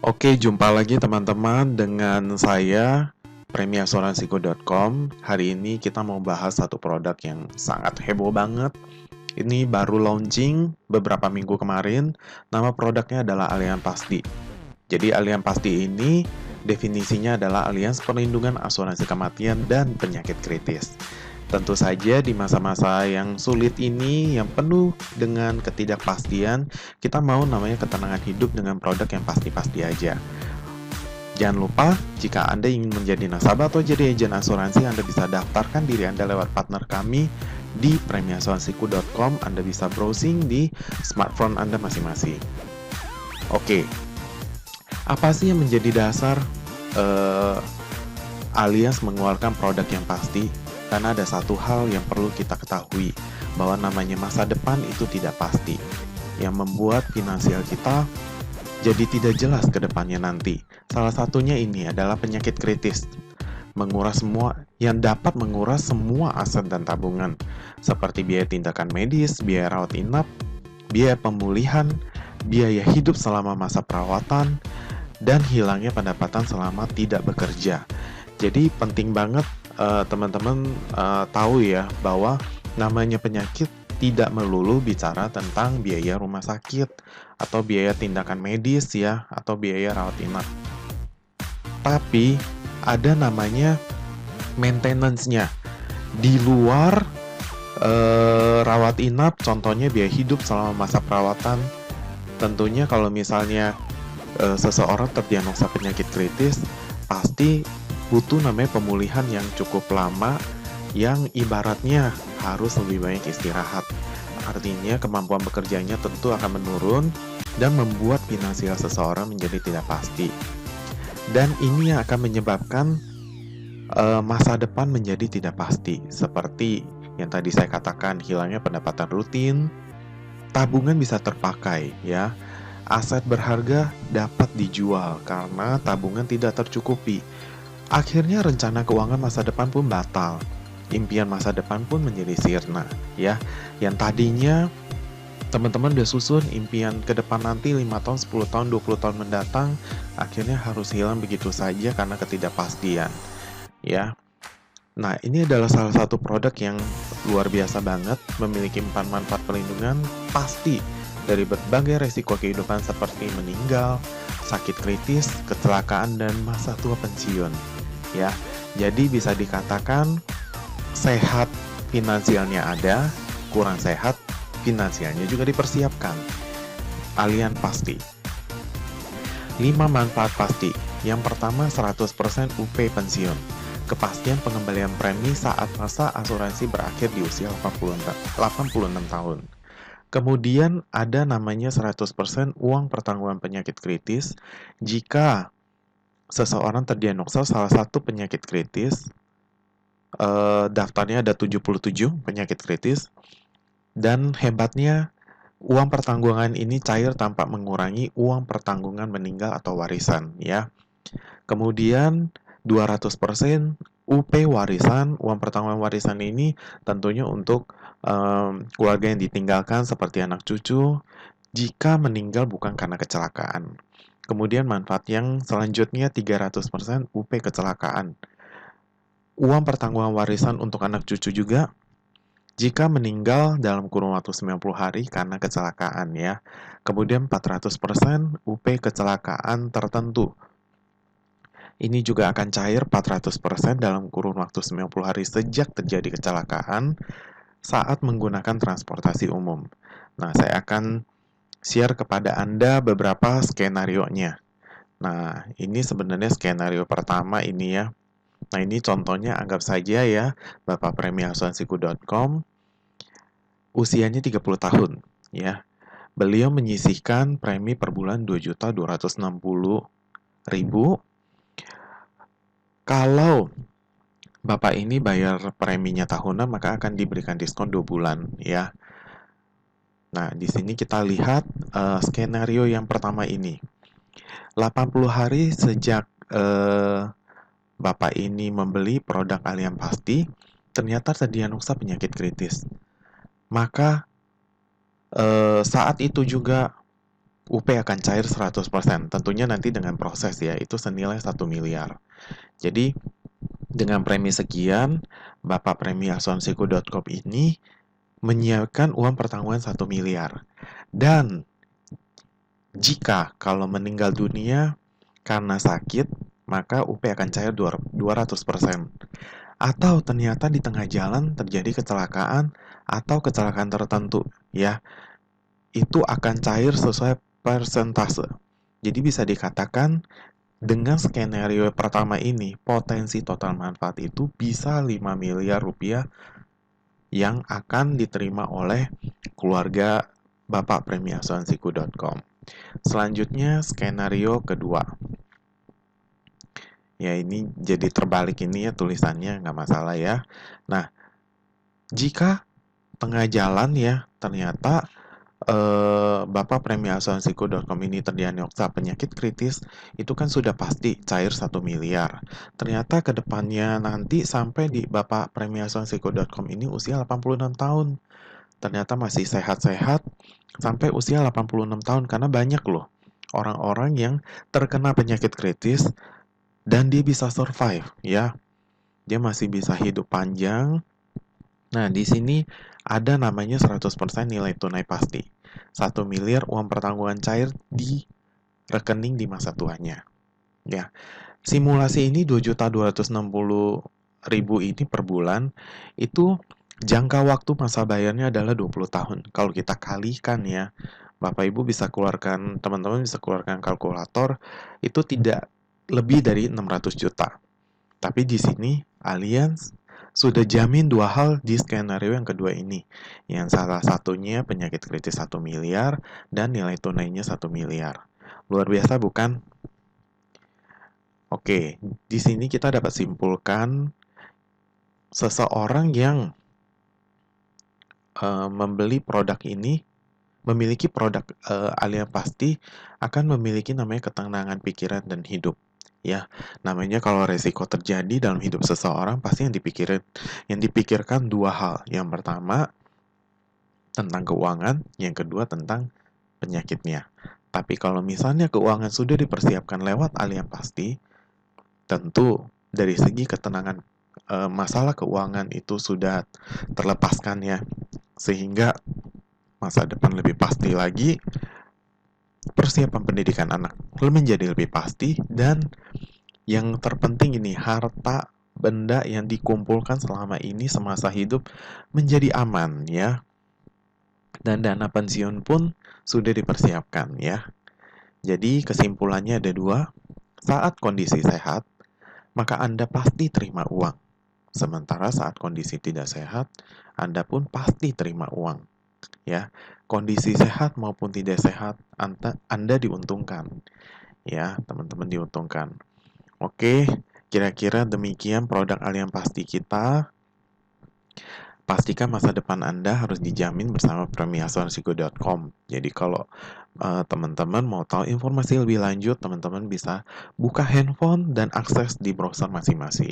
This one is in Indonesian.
Oke, jumpa lagi teman-teman dengan saya premiasuransiku.com. Hari ini kita mau bahas satu produk yang sangat heboh banget. Ini baru launching beberapa minggu kemarin. Nama produknya adalah Allianz Pasti. Jadi Allianz Pasti ini definisinya adalah alians perlindungan asuransi kematian dan penyakit kritis. Tentu saja di masa-masa yang sulit ini, yang penuh dengan ketidakpastian, kita mau namanya ketenangan hidup dengan produk yang pasti-pasti aja. Jangan lupa, jika Anda ingin menjadi nasabah atau jadi agen asuransi, Anda bisa daftarkan diri Anda lewat partner kami di premiasuransiku.com. Anda bisa browsing di smartphone Anda masing-masing. Oke, apa sih yang menjadi dasar alias mengeluarkan produk yang pasti? Karena ada satu hal yang perlu kita ketahui, bahwa namanya masa depan itu tidak pasti, yang membuat finansial kita jadi tidak jelas ke depannya nanti. Salah satunya ini adalah penyakit kritis, yang dapat menguras semua aset dan tabungan, seperti biaya tindakan medis, biaya rawat inap, biaya pemulihan, biaya hidup selama masa perawatan, dan hilangnya pendapatan selama tidak bekerja. Jadi penting banget teman-teman tahu ya, bahwa namanya penyakit tidak melulu bicara tentang biaya rumah sakit atau biaya tindakan medis ya, atau biaya rawat inap. Tapi ada namanya maintenance-nya di luar rawat inap, contohnya biaya hidup selama masa perawatan. Tentunya kalau misalnya seseorang terdiagnosa penyakit kritis, pasti butuh namanya pemulihan yang cukup lama, yang ibaratnya harus lebih banyak istirahat. Artinya kemampuan bekerjanya tentu akan menurun dan membuat finansial seseorang menjadi tidak pasti. Dan ini yang akan menyebabkan masa depan menjadi tidak pasti. Seperti yang tadi saya katakan, hilangnya pendapatan rutin, tabungan bisa terpakai ya. Aset berharga dapat dijual karena tabungan tidak tercukupi. Akhirnya rencana keuangan masa depan pun batal. Impian masa depan pun menjadi sirna, ya. Yang tadinya teman-teman udah susun impian ke depan nanti 5 tahun, 10 tahun, 20 tahun mendatang, akhirnya harus hilang begitu saja karena ketidakpastian, ya. Nah, ini adalah salah satu produk yang luar biasa banget, memiliki 4 manfaat perlindungan pasti dari berbagai resiko kehidupan seperti meninggal, sakit kritis, kecelakaan, dan masa tua pensiun. Ya, jadi bisa dikatakan sehat finansialnya ada, kurang sehat finansialnya juga dipersiapkan. Allianz Pasti. 5 manfaat pasti. Yang pertama, 100% UP pensiun. Kepastian pengembalian premi saat masa asuransi berakhir di usia 86 tahun. Kemudian ada namanya 100% uang pertanggungan penyakit kritis jika seseorang terdiagnosa salah satu penyakit kritis. Daftarnya ada 77 penyakit kritis, dan hebatnya uang pertanggungan ini cair tanpa mengurangi uang pertanggungan meninggal atau warisan ya. Kemudian 200% UP warisan. Uang pertanggungan warisan ini tentunya untuk keluarga yang ditinggalkan seperti anak cucu jika meninggal bukan karena kecelakaan. Kemudian manfaat yang selanjutnya 300% UP kecelakaan. Uang pertanggungan warisan untuk anak cucu juga jika meninggal dalam kurun waktu 90 hari karena kecelakaan ya. Kemudian 400% UP kecelakaan tertentu. Ini juga akan cair 400% dalam kurun waktu 90 hari sejak terjadi kecelakaan saat menggunakan transportasi umum. Nah, saya akan share kepada Anda beberapa skenario-nya. Nah, ini sebenarnya skenario pertama ini ya. Nah, ini contohnya, anggap saja ya, Bapak premiasuransiku.com usianya 30 tahun ya. Beliau menyisihkan premi per bulan 2.260.000. Kalau Bapak ini bayar preminya tahunan, maka akan diberikan diskon 2 bulan ya. Nah, di sini kita lihat skenario yang pertama ini. 80 hari sejak Bapak ini membeli produk Allianz Pasti, ternyata terdiagnosa penyakit kritis. Maka saat itu juga UP akan cair 100%. Tentunya nanti dengan proses ya, itu senilai 1 miliar. Jadi, dengan premi sekian, Bapak Premi Asuransiku.com ini menyiapkan uang pertanggungan 1 miliar. Dan jika kalau meninggal dunia karena sakit, maka UP akan cair 200%. Atau ternyata di tengah jalan terjadi kecelakaan atau kecelakaan tertentu, ya, itu akan cair sesuai persentase. Jadi bisa dikatakan dengan skenario pertama ini, potensi total manfaat itu bisa 5 miliar rupiah yang akan diterima oleh keluarga Bapak Premi Asuransiku.com. Selanjutnya, skenario kedua. Ya, ini jadi terbalik ini ya tulisannya, nggak masalah ya. Nah, jika tengah jalan ya, ternyata Bapak Premi Asuransiku.com ini terdiagnosa penyakit kritis, itu kan sudah pasti cair 1 miliar. Ternyata ke depannya nanti sampai di Bapak Premi Asuransiku.com ini usia 86 tahun. Ternyata masih sehat-sehat sampai usia 86 tahun, karena banyak loh orang-orang yang terkena penyakit kritis dan dia bisa survive ya. Dia masih bisa hidup panjang. Nah, di sini ada namanya 100% nilai tunai pasti. 1 miliar uang pertanggungan cair di rekening di masa tuanya. Ya. Simulasi ini 2.260.000 ini per bulan, itu jangka waktu masa bayarnya adalah 20 tahun. Kalau kita kalikan ya, Bapak Ibu bisa keluarkan, teman-teman bisa keluarkan kalkulator, itu tidak lebih dari 600 juta. Tapi di sini Allianz sudah jamin dua hal di skenario yang kedua ini. Yang salah satunya penyakit kritis 1 miliar dan nilai tunainya 1 miliar. Luar biasa bukan? Oke, di sini kita dapat simpulkan seseorang yang membeli produk ini, memiliki produk Allianz pasti akan memiliki namanya ketenangan pikiran dan hidup. Ya, namanya kalau resiko terjadi dalam hidup seseorang pasti yang dipikirkan dua hal. Yang pertama tentang keuangan, yang kedua tentang penyakitnya. Tapi kalau misalnya keuangan sudah dipersiapkan lewat Allianz pasti, tentu dari segi ketenangan masalah keuangan itu sudah terlepaskan ya, sehingga masa depan lebih pasti lagi, persiapan pendidikan anak menjadi lebih pasti, dan yang terpenting ini, harta benda yang dikumpulkan selama ini semasa hidup menjadi aman ya. Dan dana pensiun pun sudah dipersiapkan ya. Jadi kesimpulannya ada dua. Saat kondisi sehat, maka Anda pasti terima uang. Sementara saat kondisi tidak sehat, Anda pun pasti terima uang. Ya, kondisi sehat maupun tidak sehat, Anda diuntungkan. Ya, teman-teman diuntungkan. Oke, kira-kira demikian produk Allianz pasti kita. Pastikan masa depan Anda harus dijamin bersama premiasuransiku.com. Jadi kalau teman-teman mau tahu informasi lebih lanjut, teman-teman bisa buka handphone dan akses di browser masing-masing.